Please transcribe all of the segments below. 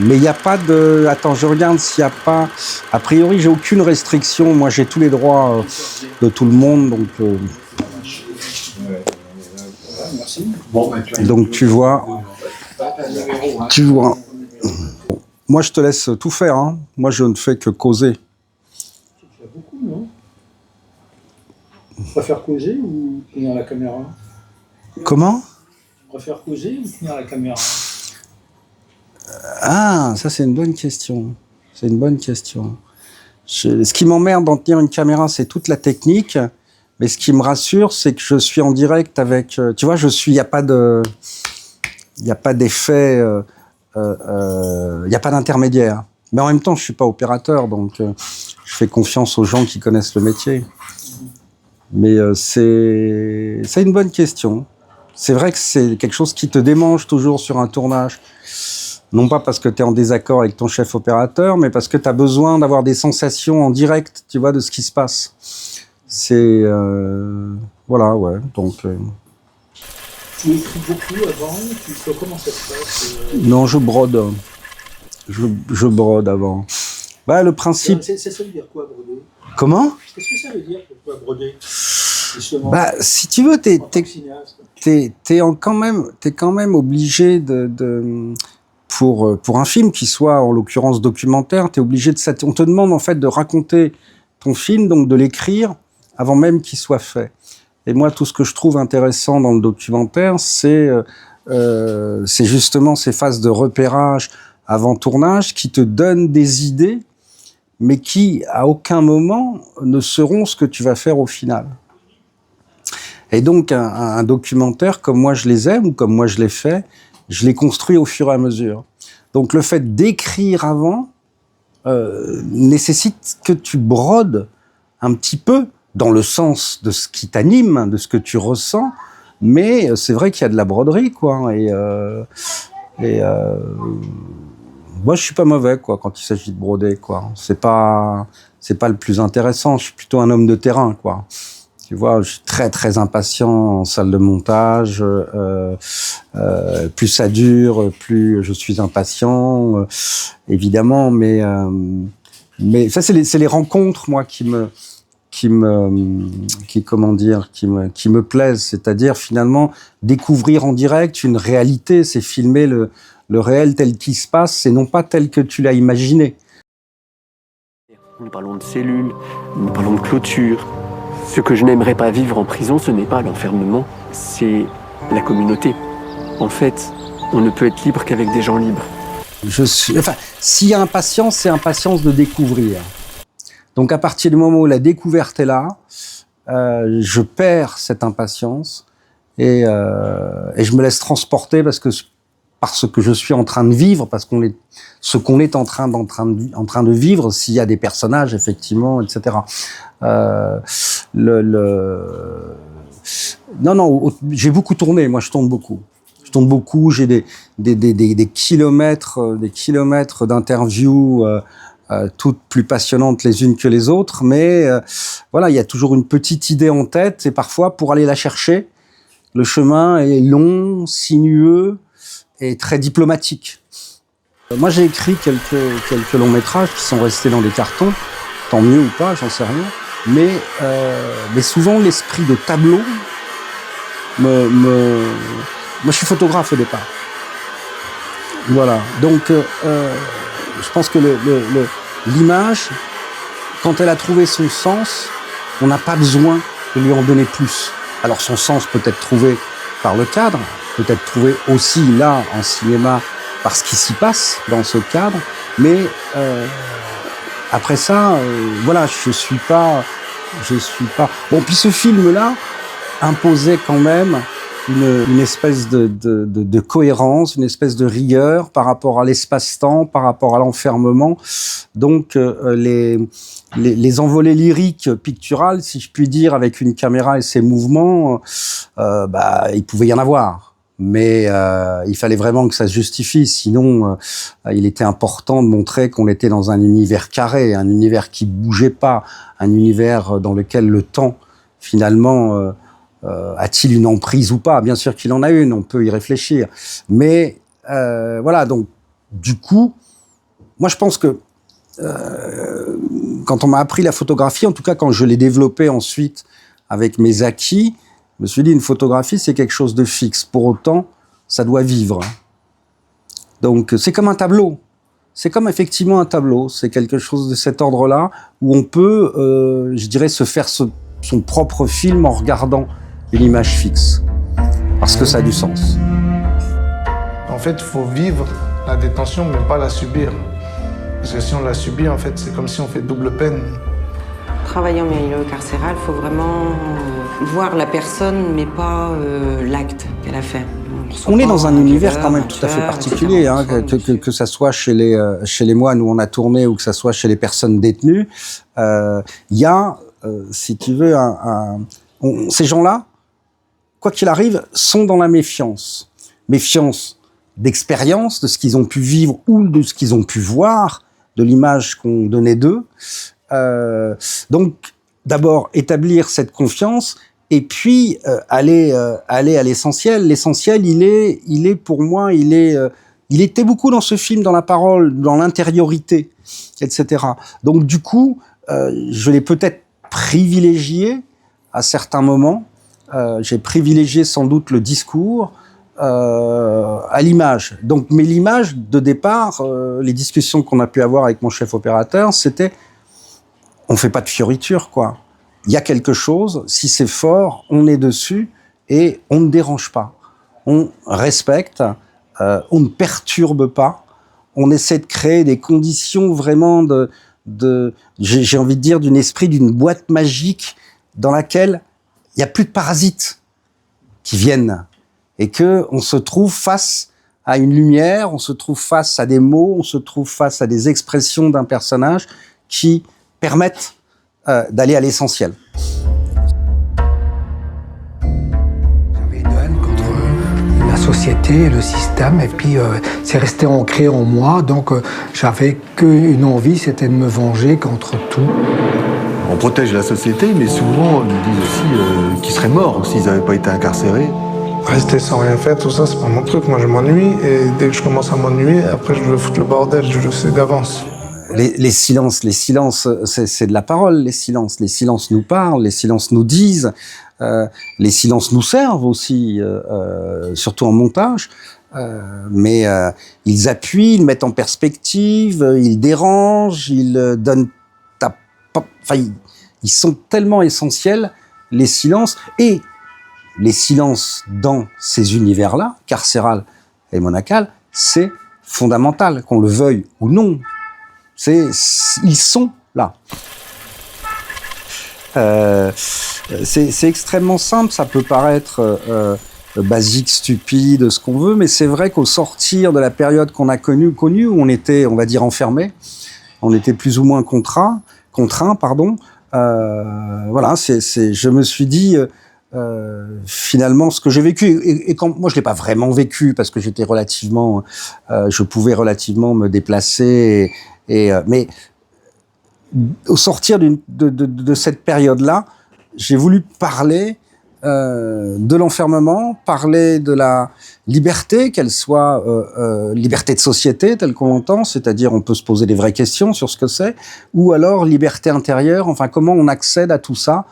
Mais il n'y a pas de... Attends, je regarde s'il n'y a pas... A priori, j'ai aucune restriction. Moi, j'ai tous les droits de tout le monde, donc... Donc, tu vois... Bon, moi, je te laisse tout faire, hein. Moi, je ne fais que causer. Tu fais beaucoup, non? Tu préfères causer ou tenir la caméra? Comment? Tu préfères causer ou tenir la caméra? Ah, ça c'est une bonne question. C'est une bonne question. Ce qui m'emmerde d'en tenir une caméra, c'est toute la technique. Mais ce qui me rassure, c'est que je suis en direct avec... tu vois, il n'y a pas de... Il n'y a pas d'effet... il n'y a pas d'intermédiaire. Mais en même temps, je suis pas opérateur, donc je fais confiance aux gens qui connaissent le métier. Mais c'est une bonne question. C'est vrai que c'est quelque chose qui te démange toujours sur un tournage. Non pas parce que tu es en désaccord avec ton chef opérateur, mais parce que tu as besoin d'avoir des sensations en direct, tu vois, de ce qui se passe. C'est... voilà, ouais, donc... Tu écris beaucoup avant, comment ça se passe Non, je brode. Je brode avant. Bah, le principe... Ça veut dire quoi, broder? Comment? Qu'est-ce que ça veut dire pour toi, broder? Justement, bah, si tu veux, t'es quand même obligé pour un film qui soit, en l'occurrence, documentaire, t'es obligé on te demande, en fait, de raconter ton film, donc de l'écrire, avant même qu'il soit fait. Et moi, tout ce que je trouve intéressant dans le documentaire, c'est justement ces phases de repérage avant tournage qui te donnent des idées, mais qui, à aucun moment, ne seront ce que tu vas faire au final. Et donc, un documentaire, comme moi je les aime, ou comme moi je l'ai fait, je l'ai construit au fur et à mesure. Donc, le fait d'écrire avant nécessite que tu brodes un petit peu, dans le sens de ce qui t'anime, de ce que tu ressens, mais c'est vrai qu'il y a de la broderie, quoi. Moi, je suis pas mauvais, quoi, quand il s'agit de broder, quoi. C'est pas le plus intéressant. Je suis plutôt un homme de terrain, quoi. Tu vois, je suis très très impatient en salle de montage. Plus ça dure, plus je suis impatient, évidemment. Mais ça, c'est les rencontres, moi, qui me plaisent. C'est-à-dire, finalement, découvrir en direct une réalité, c'est filmer le réel tel qu'il se passe, c'est non pas tel que tu l'as imaginé. Nous parlons de cellules, nous parlons de clôture. Ce que je n'aimerais pas vivre en prison, ce n'est pas l'enfermement, c'est la communauté. En fait, on ne peut être libre qu'avec des gens libres. S'il y a impatience, c'est impatience de découvrir. Donc à partir du moment où la découverte est là, je perds cette impatience et je me laisse transporter parce que je suis en train de vivre, ce qu'on est en train de vivre, s'il y a des personnages, effectivement, etc. Non, j'ai beaucoup tourné, moi je tourne beaucoup. J'ai des kilomètres d'interviews, toutes plus passionnantes les unes que les autres, mais voilà, il y a toujours une petite idée en tête, et parfois, pour aller la chercher, le chemin est long, sinueux, et très diplomatique. Moi, j'ai écrit quelques longs métrages qui sont restés dans des cartons, tant mieux ou pas, j'en sais rien. Mais souvent, l'esprit de tableau moi, je suis photographe au départ. Voilà. Donc, je pense que l'image, quand elle a trouvé son sens, on n'a pas besoin de lui en donner plus. Alors, son sens peut être trouvé par le cadre, peut être trouvé aussi là en cinéma par ce qui s'y passe dans ce cadre, mais après ça, voilà, je suis pas. Bon, puis ce film-là imposait quand même une espèce de cohérence, une espèce de rigueur par rapport à l'espace-temps, par rapport à l'enfermement. Donc les envolées lyriques picturales, si je puis dire, avec une caméra et ses mouvements, il pouvait y en avoir. Mais il fallait vraiment que ça se justifie, sinon il était important de montrer qu'on était dans un univers carré, un univers qui bougeait pas, un univers dans lequel le temps, finalement, a-t-il une emprise ou pas? Bien sûr qu'il en a une, on peut y réfléchir. Mais voilà, donc du coup, moi je pense que quand on m'a appris la photographie, en tout cas quand je l'ai développée ensuite avec mes acquis, je me suis dit une photographie c'est quelque chose de fixe. Pour autant, ça doit vivre. Donc c'est comme un tableau. C'est comme effectivement un tableau. C'est quelque chose de cet ordre-là où on peut, je dirais, se faire son propre film en regardant une image fixe. Parce que ça a du sens. En fait, il faut vivre la détention, mais pas la subir. Parce que si on la subit, en fait, c'est comme si on fait double peine. Travailler en milieu carcéral, il faut vraiment voir la personne, mais pas l'acte qu'elle a fait. On est dans un univers quand même tout à fait particulier, hein, que ça soit chez les moines où on a tourné ou que ça soit chez les personnes détenues. Il y a, si tu veux, ces gens-là, quoi qu'il arrive, sont dans la méfiance. Méfiance d'expérience, de ce qu'ils ont pu vivre ou de ce qu'ils ont pu voir, de l'image qu'on donnait d'eux. Donc, d'abord, établir cette confiance et puis aller à l'essentiel. L'essentiel, il est pour moi, il était beaucoup dans ce film, dans la parole, dans l'intériorité, etc. Donc, du coup, je l'ai peut-être privilégié à certains moments. J'ai privilégié sans doute le discours à l'image. Donc, mais l'image de départ, les discussions qu'on a pu avoir avec mon chef opérateur, c'était on fait pas de fioritures, quoi. Il y a quelque chose, si c'est fort, on est dessus et on ne dérange pas. On respecte, on ne perturbe pas. On essaie de créer des conditions vraiment j'ai envie de dire, d'un esprit d'une boîte magique dans laquelle il n'y a plus de parasites qui viennent et que on se trouve face à une lumière, on se trouve face à des mots, on se trouve face à des expressions d'un personnage qui permettent d'aller à l'essentiel. J'avais une haine contre la société et le système, et puis c'est resté ancré en moi, donc j'avais qu'une envie, c'était de me venger contre tout. On protège la société, mais souvent on nous dit aussi qu'ils seraient morts s'ils n'avaient pas été incarcérés. Rester sans rien faire, tout ça, c'est pas mon truc. Moi, je m'ennuie, et dès que je commence à m'ennuyer, après, je veux foutre le bordel, je le sais d'avance. Les silences, c'est de la parole, les silences nous parlent, les silences nous disent, les silences nous servent aussi, surtout en montage, mais ils appuient, ils mettent en perspective, ils dérangent, ils donnent ils sont tellement essentiels, les silences, et les silences dans ces univers-là, carcéral et monacal, c'est fondamental, qu'on le veuille ou non. Ils sont là. C'est extrêmement simple, ça peut paraître basique, stupide, ce qu'on veut, mais c'est vrai qu'au sortir de la période qu'on a connue, où on était, on va dire, enfermés, on était plus ou moins contraints, voilà, je me suis dit, finalement, ce que j'ai vécu, et quand moi je l'ai pas vraiment vécu parce que j'étais relativement, je pouvais relativement me déplacer, mais au sortir de cette période-là, j'ai voulu parler de l'enfermement, parler de la liberté, qu'elle soit liberté de société telle qu'on l'entend, c'est-à-dire on peut se poser des vraies questions sur ce que c'est, ou alors liberté intérieure, enfin comment on accède à tout ça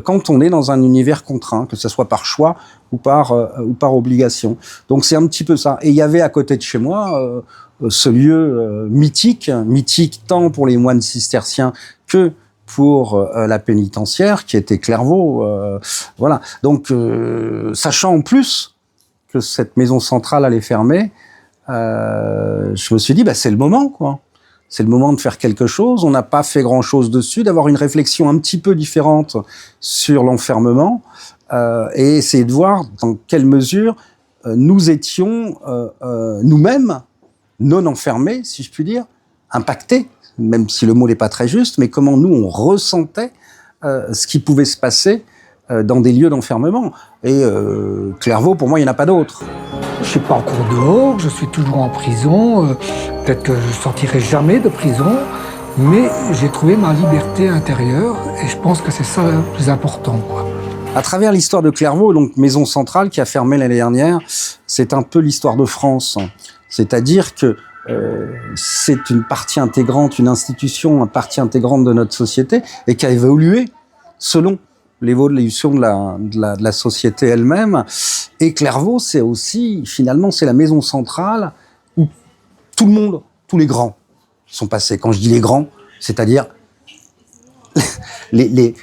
quand on est dans un univers contraint, que ce soit par choix ou par obligation. Donc c'est un petit peu ça. Et il y avait à côté de chez moi ce lieu mythique tant pour les moines cisterciens que pour la pénitentiaire, qui était Clairvaux. Voilà. Donc, sachant en plus que cette maison centrale allait fermer, je me suis dit, c'est le moment, quoi. C'est le moment de faire quelque chose. On n'a pas fait grand-chose dessus, d'avoir une réflexion un petit peu différente sur l'enfermement et essayer de voir dans quelle mesure nous étions nous-mêmes, non enfermés, si je puis dire, impactés, même si le mot n'est pas très juste, mais comment nous, on ressentait ce qui pouvait se passer dans des lieux d'enfermement. Et Clairvaux, pour moi, il n'y en a pas d'autre. Je ne suis pas encore dehors, je suis toujours en prison. Peut-être que je ne sortirai jamais de prison, mais j'ai trouvé ma liberté intérieure et je pense que c'est ça le plus important, quoi. À travers l'histoire de Clairvaux, donc maison centrale qui a fermé l'année dernière, c'est un peu l'histoire de France. C'est-à-dire que c'est une partie intégrante, une institution, une partie intégrante de notre société et qui a évolué selon l'évolution de la société elle-même. Et Clairvaux, c'est aussi, finalement, c'est la maison centrale où tout le monde, tous les grands sont passés. Quand je dis les grands, c'est-à-dire les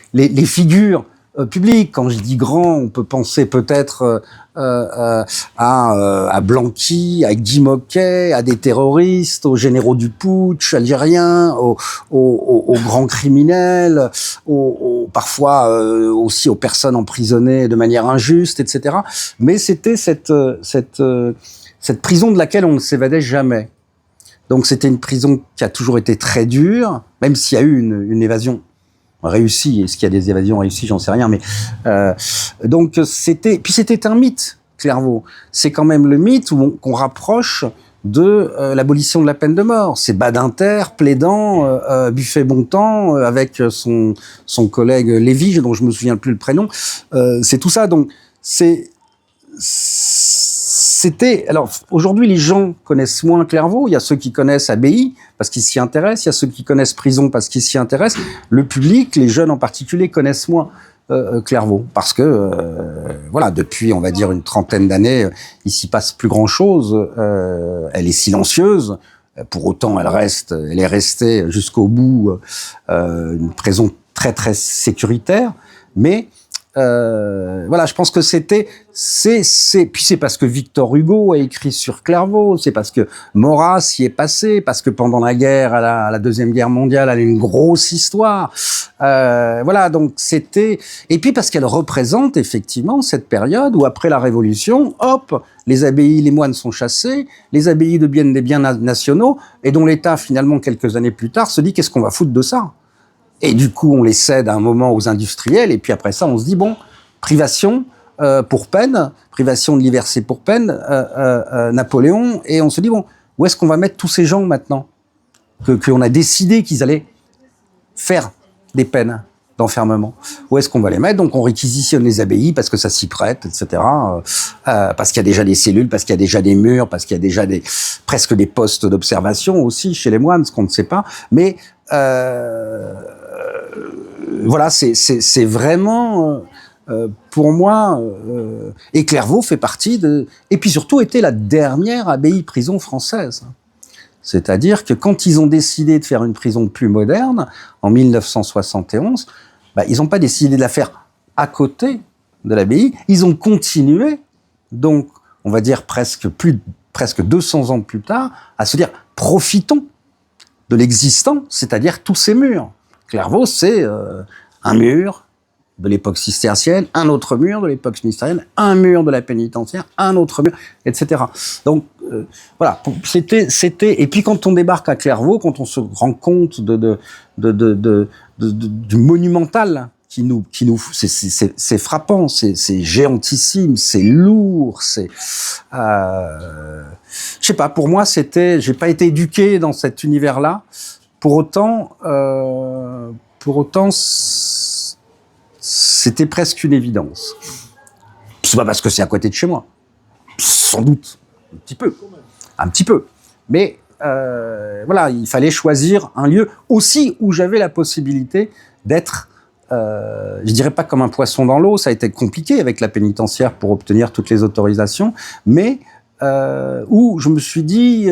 figures publiques. Quand je dis grands, on peut penser peut-être à Blanqui, à Guy Moquet, à des terroristes, aux généraux du putsch algérien, aux grands criminels, parfois aussi aux personnes emprisonnées de manière injuste, etc. Mais c'était cette prison de laquelle on ne s'évadait jamais. Donc c'était une prison qui a toujours été très dure, même s'il y a eu une évasion réussie. Est-ce qu'il y a des évasions réussies? J'en sais rien. Mais donc c'était un mythe, Clairvaux. C'est quand même le mythe qu'on rapproche de l'abolition de la peine de mort. C'est Badinter plaidant, Buffet-Bontemps avec son collègue Lévy, dont je me souviens plus le prénom. C'est tout ça. Donc c'était. Alors aujourd'hui, les gens connaissent moins Clairvaux. Il y a ceux qui connaissent Abbaye parce qu'ils s'y intéressent. Il y a ceux qui connaissent Prison parce qu'ils s'y intéressent. Le public, les jeunes en particulier, connaissent moins Clairvaux parce que voilà, depuis on va dire une trentaine d'années, il s'y passe plus grand-chose. Elle est silencieuse. Pour autant, elle est restée jusqu'au bout une prison très très sécuritaire, mais voilà, je pense que puis c'est parce que Victor Hugo a écrit sur Clairvaux, c'est parce que Maurras y est passé, parce que pendant la guerre, à la Deuxième Guerre mondiale, elle a une grosse histoire. Voilà, donc c'était, et puis parce qu'elle représente effectivement cette période où après la Révolution, hop, les abbayes, les moines sont chassés, les abbayes deviennent des biens nationaux, et dont l'État finalement quelques années plus tard se dit qu'est-ce qu'on va foutre de ça? Et du coup, on les cède à un moment aux industriels, et puis après ça, on se dit, bon, privation pour peine, privation de liberté pour peine, Napoléon, et on se dit, bon, où est-ce qu'on va mettre tous ces gens maintenant qu'on a décidé qu'ils allaient faire des peines d'enfermement? Où est-ce qu'on va les mettre? Donc on réquisitionne les abbayes parce que ça s'y prête, etc. Parce qu'il y a déjà des cellules, parce qu'il y a déjà des murs, parce qu'il y a déjà presque des postes d'observation aussi chez les moines, ce qu'on ne sait pas. Mais voilà, c'est vraiment pour moi, et Clairvaux fait partie et puis surtout était la dernière abbaye-prison française. C'est-à-dire que quand ils ont décidé de faire une prison plus moderne, en 1971, ils n'ont pas décidé de la faire à côté de l'abbaye, ils ont continué, donc on va dire presque 200 ans plus tard, à se dire profitons de l'existant, c'est-à-dire tous ces murs. Clairvaux, c'est un mur de l'époque cistercienne, un autre mur de l'époque ministérielle, un mur de la pénitentiaire, un autre mur, etc. Donc voilà, c'était. Et puis quand on débarque à Clairvaux, quand on se rend compte du monumental qui nous, c'est frappant, c'est géantissime, c'est lourd, c'est. Je sais pas. Pour moi, j'ai pas été éduqué dans cet univers-là. Pour autant, c'était presque une évidence. C'est pas parce que c'est à côté de chez moi. Sans doute. Un petit peu. Mais voilà, il fallait choisir un lieu aussi où j'avais la possibilité d'être, je dirais pas comme un poisson dans l'eau, ça a été compliqué avec la pénitentiaire pour obtenir toutes les autorisations, mais où je me suis dit,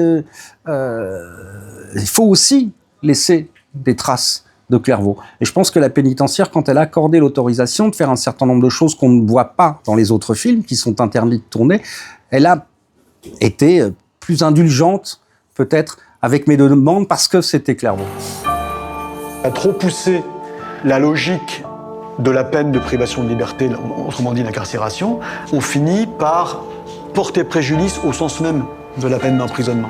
il faut aussi laisser des traces de Clairvaux. Et je pense que la pénitentiaire, quand elle a accordé l'autorisation de faire un certain nombre de choses qu'on ne voit pas dans les autres films, qui sont interdits de tourner, elle a été plus indulgente, peut-être, avec mes demandes, parce que c'était Clairvaux. A trop poussé la logique de la peine de privation de liberté, autrement dit l'incarcération, on finit par porter préjudice au sens même de la peine d'emprisonnement.